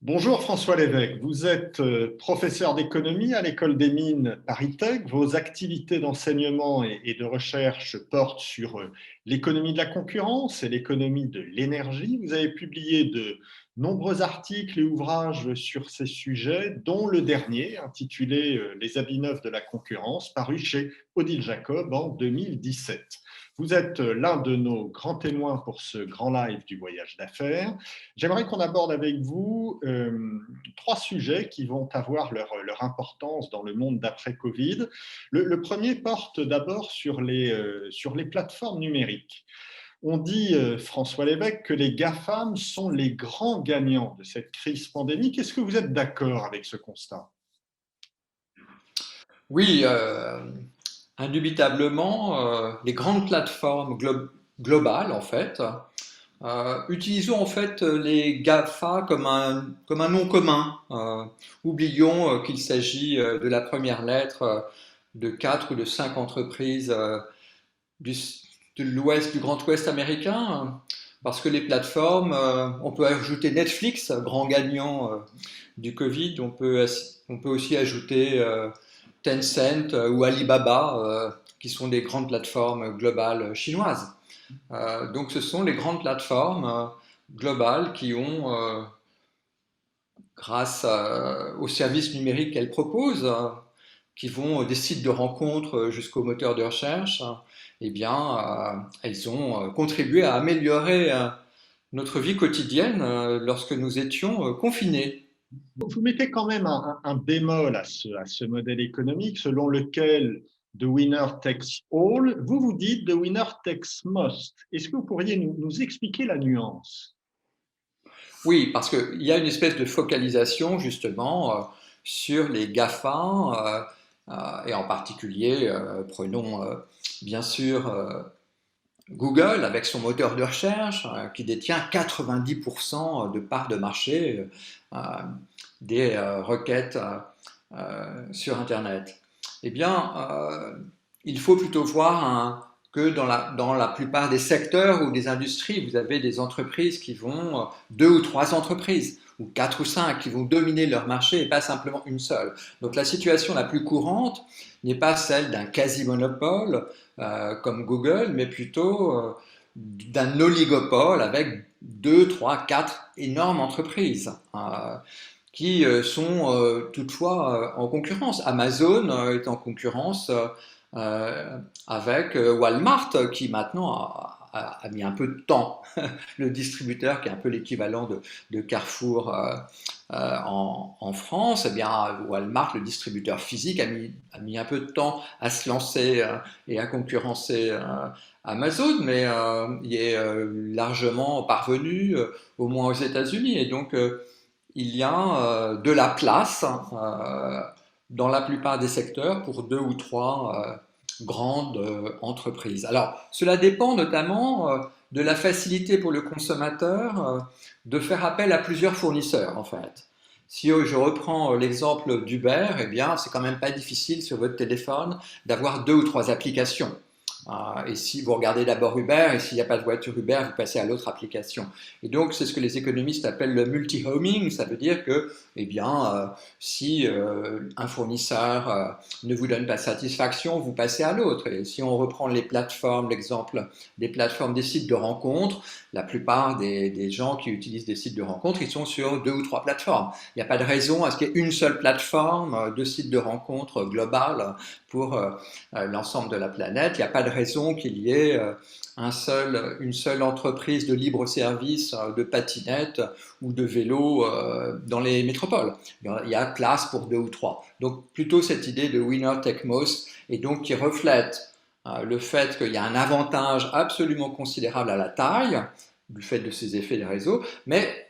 Bonjour François Lévesque, vous êtes professeur d'économie à l'École des Mines Paris-Tech. Vos activités d'enseignement et de recherche portent sur l'économie de la concurrence et l'économie de l'énergie. Vous avez publié de nombreux articles et ouvrages sur ces sujets, dont le dernier intitulé Les habits neufs de la concurrence, paru chez Odile Jacob en 2017. Vous êtes l'un de nos grands témoins pour ce grand live du voyage d'affaires. J'aimerais qu'on aborde avec vous trois sujets qui vont avoir leur importance dans le monde d'après-Covid. Le premier porte d'abord sur les plateformes numériques. On dit, François Lévesque, que les GAFAM sont les grands gagnants de cette crise pandémique. Est-ce que vous êtes d'accord avec ce constat? Oui, indubitablement, les grandes plateformes globales, en fait, utilisons en fait les GAFA comme un nom commun. Oublions qu'il s'agit de la première lettre de quatre ou de cinq entreprises du, de l'ouest, du Grand Ouest américain, parce que les plateformes, on peut ajouter Netflix, grand gagnant du Covid, on peut aussi ajouter Tencent ou Alibaba, qui sont des grandes plateformes globales chinoises. Donc ce sont les grandes plateformes globales qui ont, grâce aux services numériques qu'elles proposent, qui vont des sites de rencontres jusqu'aux moteurs de recherche, eh bien, elles ont contribué à améliorer notre vie quotidienne lorsque nous étions confinés. Vous mettez quand même un bémol à ce modèle économique selon lequel the winner takes all. Vous dites the winner takes most. Est-ce que vous pourriez nous expliquer la nuance? Oui, parce qu'il y a une espèce de focalisation justement sur les GAFA, et en particulier, prenons bien sûr Google avec son moteur de recherche qui détient 90% de parts de marché euh, des requêtes sur Internet. Eh bien, il faut plutôt voir que dans la plupart des secteurs ou des industries, vous avez des entreprises qui vont, deux ou trois entreprises, ou quatre ou cinq, qui vont dominer leur marché et pas simplement une seule. Donc la situation la plus courante n'est pas celle d'un quasi-monopole comme Google, mais plutôt d'un oligopole avec deux, trois, quatre énormes entreprises. Qui sont toutefois en concurrence. Amazon est en concurrence avec Walmart qui maintenant a mis un peu de temps, le distributeur qui est un peu l'équivalent de Carrefour en France. Eh bien, Walmart, le distributeur physique, a mis un peu de temps à se lancer et à concurrencer Amazon, mais il est largement parvenu, au moins aux États-Unis. Et donc, il y a de la place dans la plupart des secteurs pour deux ou trois grandes entreprises. Alors, cela dépend notamment de la facilité pour le consommateur de faire appel à plusieurs fournisseurs, en fait. Si je reprends l'exemple d'Uber, eh bien, c'est quand même pas difficile sur votre téléphone d'avoir deux ou trois applications. Et si vous regardez d'abord Uber, et s'il n'y a pas de voiture Uber, vous passez à l'autre application. Et donc, c'est ce que les économistes appellent le multi-homing. Ça veut dire que, eh bien, si un fournisseur ne vous donne pas satisfaction, vous passez à l'autre. Et si on reprend les plateformes, l'exemple des plateformes des sites de rencontres, la plupart des gens qui utilisent des sites de rencontres, ils sont sur deux ou trois plateformes. Il n'y a pas de raison à ce qu'il y ait une seule plateforme de sites de rencontres globale pour l'ensemble de la planète. Il n'y a pas de raison qu'il y ait une seule entreprise de libre service de patinettes ou de vélos dans les métropoles. Il y a place pour deux ou trois. Donc plutôt cette idée de winner take most et donc qui reflète le fait qu'il y a un avantage absolument considérable à la taille du fait de ces effets des réseaux, mais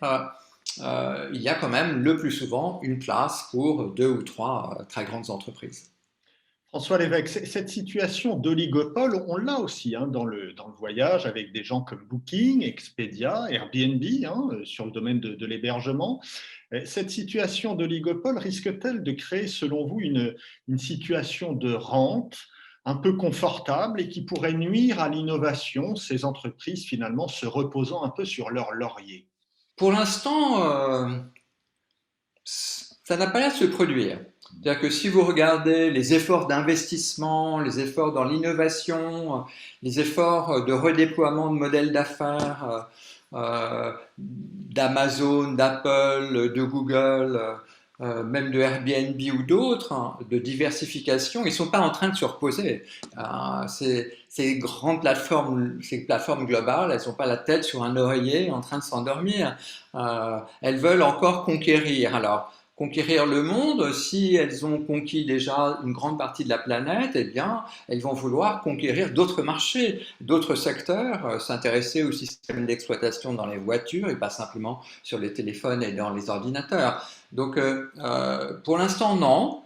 il y a quand même le plus souvent une place pour deux ou trois très grandes entreprises. François Lévesque, cette situation d'oligopole, on l'a aussi dans le voyage avec des gens comme Booking, Expedia, Airbnb, sur le domaine de l'hébergement. Cette situation d'oligopole risque-t-elle de créer, selon vous, une situation de rente un peu confortable et qui pourrait nuire à l'innovation, ces entreprises finalement se reposant un peu sur leur laurier? Pour l'instant, Ça n'a pas l'air de se produire. C'est-à-dire que si vous regardez les efforts d'investissement, les efforts dans l'innovation, les efforts de redéploiement de modèles d'affaires d'Amazon, d'Apple, de Google, même de Airbnb ou d'autres, hein, de diversification, ils ne sont pas en train de se reposer. Ces grandes plateformes, ces plateformes globales, elles n'ont pas la tête sur un oreiller en train de s'endormir. Elles veulent encore conquérir. Alors, conquérir le monde, si elles ont conquis déjà une grande partie de la planète, eh bien, elles vont vouloir conquérir d'autres marchés, d'autres secteurs, s'intéresser au système d'exploitation dans les voitures et pas simplement sur les téléphones et dans les ordinateurs. Donc, pour l'instant, non.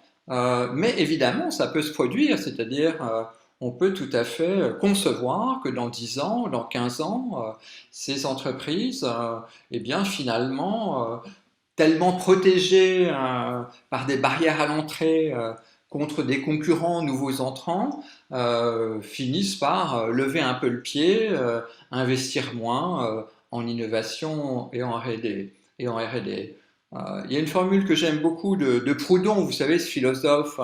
Mais évidemment, ça peut se produire, c'est-à-dire on peut tout à fait concevoir que dans 10 ans, dans 15 ans, ces entreprises, eh bien, finalement, tellement protégées par des barrières à l'entrée contre des concurrents nouveaux entrants, finissent par lever un peu le pied, investir moins en innovation et en R&D. Il y a une formule que j'aime beaucoup de Proudhon, vous savez, ce philosophe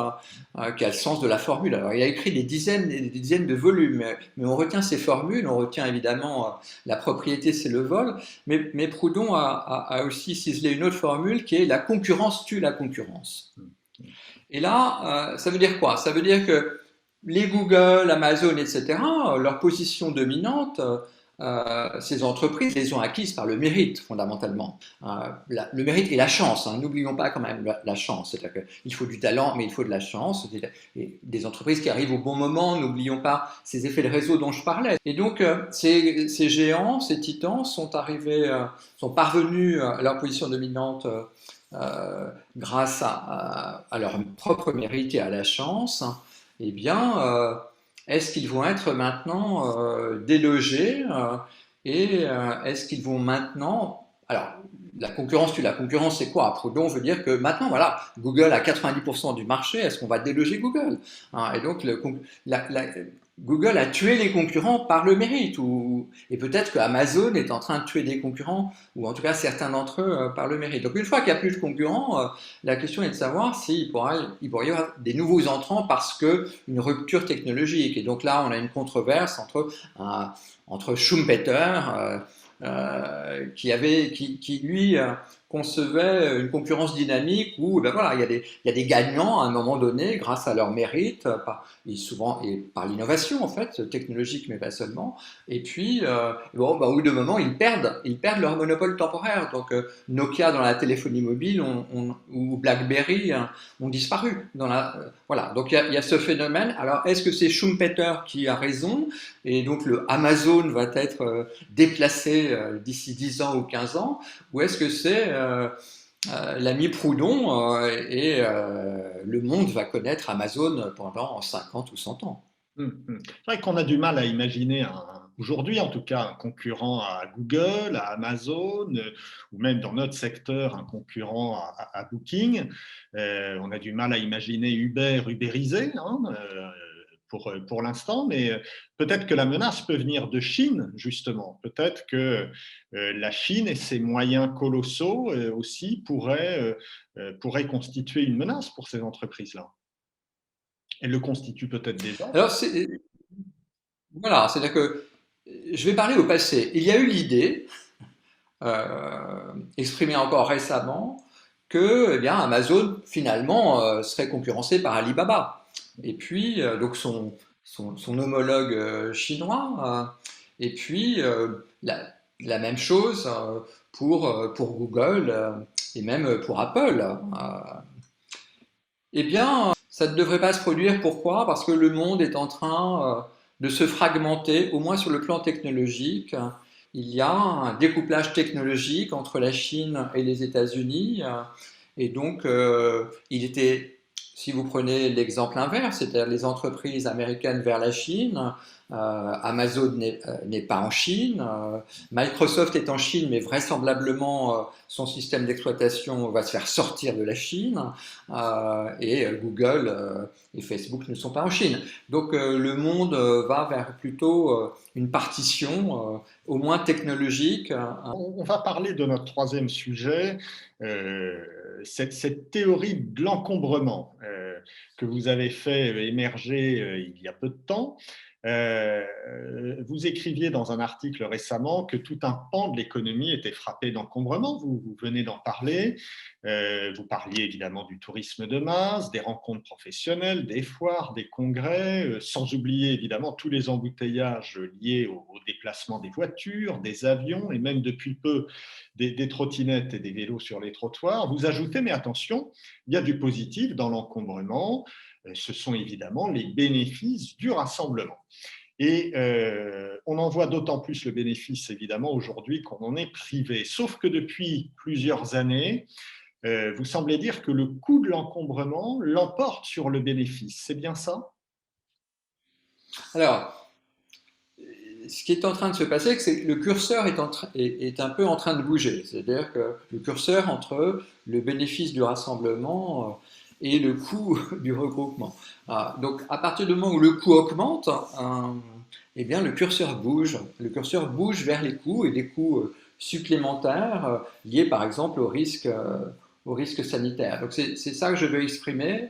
qui a le sens de la formule. Alors, il a écrit des dizaines de volumes, mais on retient ses formules, on retient évidemment la propriété, c'est le vol, mais Proudhon a aussi ciselé une autre formule qui est la concurrence tue la concurrence. Et là, ça veut dire quoi? Ça veut dire que les Google, Amazon, etc., leur position dominante, ces entreprises les ont acquises par le mérite, fondamentalement. Le mérite et la chance, hein, n'oublions pas quand même la chance. C'est-à-dire qu'il faut du talent, mais il faut de la chance. Et des entreprises qui arrivent au bon moment, n'oublions pas ces effets de réseau dont je parlais. Et donc, ces géants, ces titans sont parvenus à leur position dominante grâce à leur propre mérite et à la chance. Eh bien, est-ce qu'ils vont être maintenant délogés et est-ce qu'ils vont maintenant... Alors, la concurrence tue la concurrence, c'est quoi? Proudhon veut dire que maintenant, voilà, Google a 90% du marché, est-ce qu'on va déloger Google? Et donc, Google a tué les concurrents par le mérite, et peut-être que Amazon est en train de tuer des concurrents, ou en tout cas certains d'entre eux par le mérite. Donc une fois qu'il n'y a plus de concurrents, la question est de savoir s'il pourrait y avoir des nouveaux entrants parce qu'une rupture technologique. Et donc là, on a une controverse entre Schumpeter, qui lui concevait une concurrence dynamique où ben voilà, il y a des gagnants à un moment donné grâce à leur mérite, et par l'innovation en fait, technologique mais pas seulement. Et puis, au bout d'un moment, ils perdent leur monopole temporaire. Donc Nokia dans la téléphonie mobile ou BlackBerry ont disparu. Voilà, donc il y a ce phénomène. Alors est-ce que c'est Schumpeter qui a raison? Et donc le Amazon va être déplacé d'ici 10 ans ou 15 ans, ou est-ce que c'est l'ami Proudhon et le monde va connaître Amazon pendant 50 ou 100 ans? C'est vrai qu'on a du mal à imaginer, aujourd'hui en tout cas, un concurrent à Google, à Amazon, ou même dans notre secteur, un concurrent à Booking. On a du mal à imaginer Uber ubérisé, hein, pour l'instant, mais peut-être que la menace peut venir de Chine, justement. Peut-être que la Chine et ses moyens colossaux aussi pourraient constituer une menace pour ces entreprises-là. Elle le constitue peut-être déjà. Alors, voilà, c'est-à-dire que je vais parler au passé. Il y a eu l'idée, exprimée encore récemment, que eh bien, Amazon, finalement, serait concurrencé par Alibaba. Et puis, donc son homologue chinois, et puis la même chose pour Google et même pour Apple. Eh bien, ça ne devrait pas se produire. Pourquoi? Parce que le monde est en train de se fragmenter, au moins sur le plan technologique. Il y a un découplage technologique entre la Chine et les États-Unis. Et donc, si vous prenez l'exemple inverse, c'est-à-dire les entreprises américaines vers la Chine, Amazon n'est pas en Chine. Microsoft est en Chine, mais vraisemblablement son système d'exploitation va se faire sortir de la Chine. Et Google et Facebook ne sont pas en Chine. Donc le monde va vers plutôt une partition, au moins technologique. On va parler de notre troisième sujet, cette théorie de l'encombrement que vous avez fait émerger il y a peu de temps. Vous écriviez dans un article récemment que tout un pan de l'économie était frappé d'encombrement. Vous venez d'en parler. Vous parliez évidemment du tourisme de masse, des rencontres professionnelles, des foires, des congrès, sans oublier évidemment tous les embouteillages liés au déplacement des voitures, des avions et même depuis peu des trottinettes et des vélos sur les trottoirs. Vous ajoutez, mais attention, il y a du positif dans l'encombrement. Ce sont évidemment les bénéfices du rassemblement. Et on en voit d'autant plus le bénéfice, évidemment, aujourd'hui qu'on en est privé. Sauf que depuis plusieurs années, vous semblez dire que le coût de l'encombrement l'emporte sur le bénéfice. C'est bien ça? Alors, ce qui est en train de se passer, c'est que le curseur est un peu en train de bouger. C'est-à-dire que le curseur entre le bénéfice du rassemblement et le coût du regroupement. Donc, à partir du moment où le coût augmente, eh bien, le curseur bouge. Le curseur bouge vers les coûts et des coûts supplémentaires liés, par exemple, au risque sanitaire. Donc, c'est ça que je veux exprimer.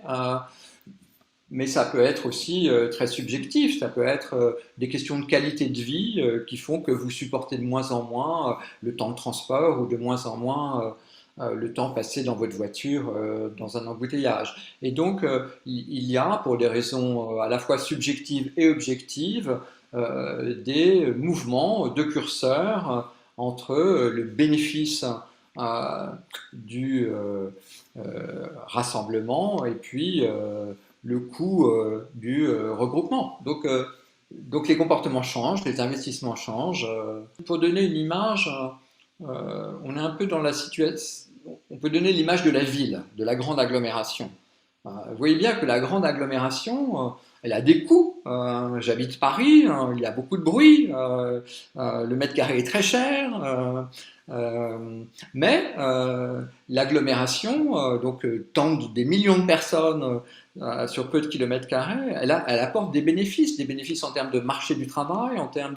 Mais ça peut être aussi très subjectif, ça peut être des questions de qualité de vie qui font que vous supportez de moins en moins le temps de transport ou de moins en moins le temps passé dans votre voiture dans un embouteillage. Et donc il y a, pour des raisons à la fois subjectives et objectives, des mouvements de curseur entre le bénéfice du rassemblement et puis le coût du regroupement. Donc les comportements changent, les investissements changent. Pour donner une image, on est un peu dans la situation, on peut donner l'image de la ville, de la grande agglomération. Vous voyez bien que la grande agglomération, elle a des coûts. J'habite Paris, il y a beaucoup de bruit, le mètre carré est très cher, mais l'agglomération, donc tente des millions de personnes sur peu de kilomètres carrés, elle apporte des bénéfices en termes de marché du travail, en termes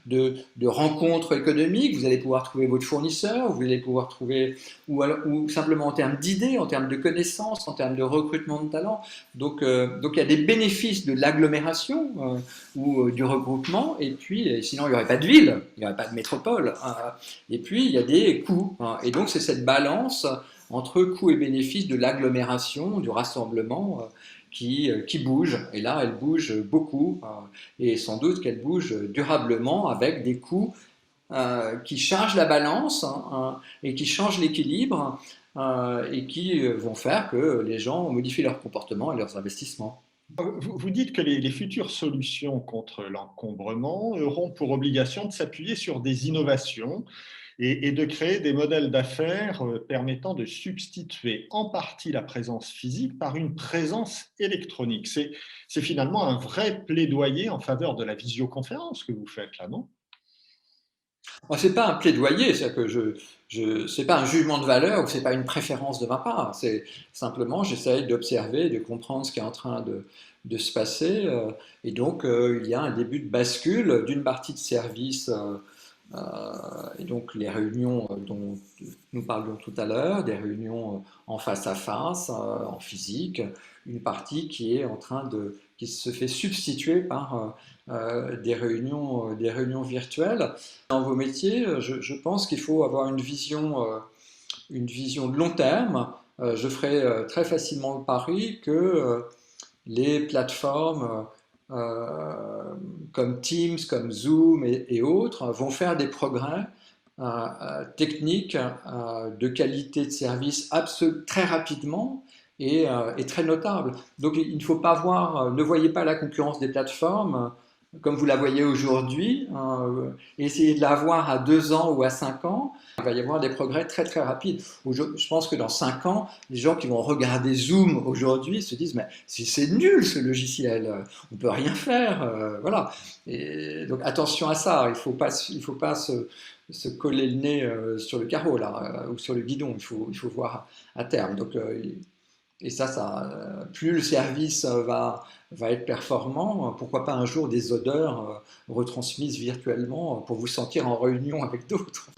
de rencontres économiques. Vous allez pouvoir trouver votre fournisseur, vous allez pouvoir trouver, ou simplement en termes d'idées, en termes de connaissances, en termes de recrutement de talents. Donc il y a des bénéfices de l'agglomération ou du regroupement, et puis sinon il n'y aurait pas de ville, il n'y aurait pas de métropole. Et puis il y a des coûts. Et donc c'est cette balance entre coûts et bénéfices de l'agglomération, du rassemblement, qui bouge. Et là, elle bouge beaucoup, et sans doute qu'elle bouge durablement avec des coûts qui chargent la balance et qui changent l'équilibre et qui vont faire que les gens modifient leur comportement et leurs investissements. Vous dites que les futures solutions contre l'encombrement auront pour obligation de s'appuyer sur des innovations et de créer des modèles d'affaires permettant de substituer en partie la présence physique par une présence électronique. C'est finalement un vrai plaidoyer en faveur de la visioconférence que vous faites là, non? Ce n'est pas un plaidoyer, c'est que c'est pas un jugement de valeur ou c'est pas une préférence de ma part. C'est simplement, j'essaye d'observer, de comprendre ce qui est en train de se passer. Et donc, il y a un début de bascule d'une partie de service. Et donc les réunions dont nous parlions tout à l'heure, des réunions en face à face, en physique, une partie qui se fait substituer par des réunions virtuelles. Dans vos métiers, je pense qu'il faut avoir une vision de long terme. Je ferai très facilement le pari que les plateformes comme Teams, comme Zoom et autres vont faire des progrès techniques de qualité de service très rapidement et très notables. Donc il ne faut pas voir, ne voyez pas la concurrence des plateformes comme vous la voyez aujourd'hui, essayez de la voir à 2 ans ou à 5 ans. Il va y avoir des progrès très très rapides. Je pense que dans 5 ans, les gens qui vont regarder Zoom aujourd'hui se disent mais c'est nul ce logiciel, on peut rien faire, voilà. Et donc attention à ça, il faut pas se coller le nez sur le carreau là, ou sur le guidon. Il faut voir à terme. Donc et plus le service va être performant, pourquoi pas un jour des odeurs retransmises virtuellement pour vous sentir en réunion avec d'autres.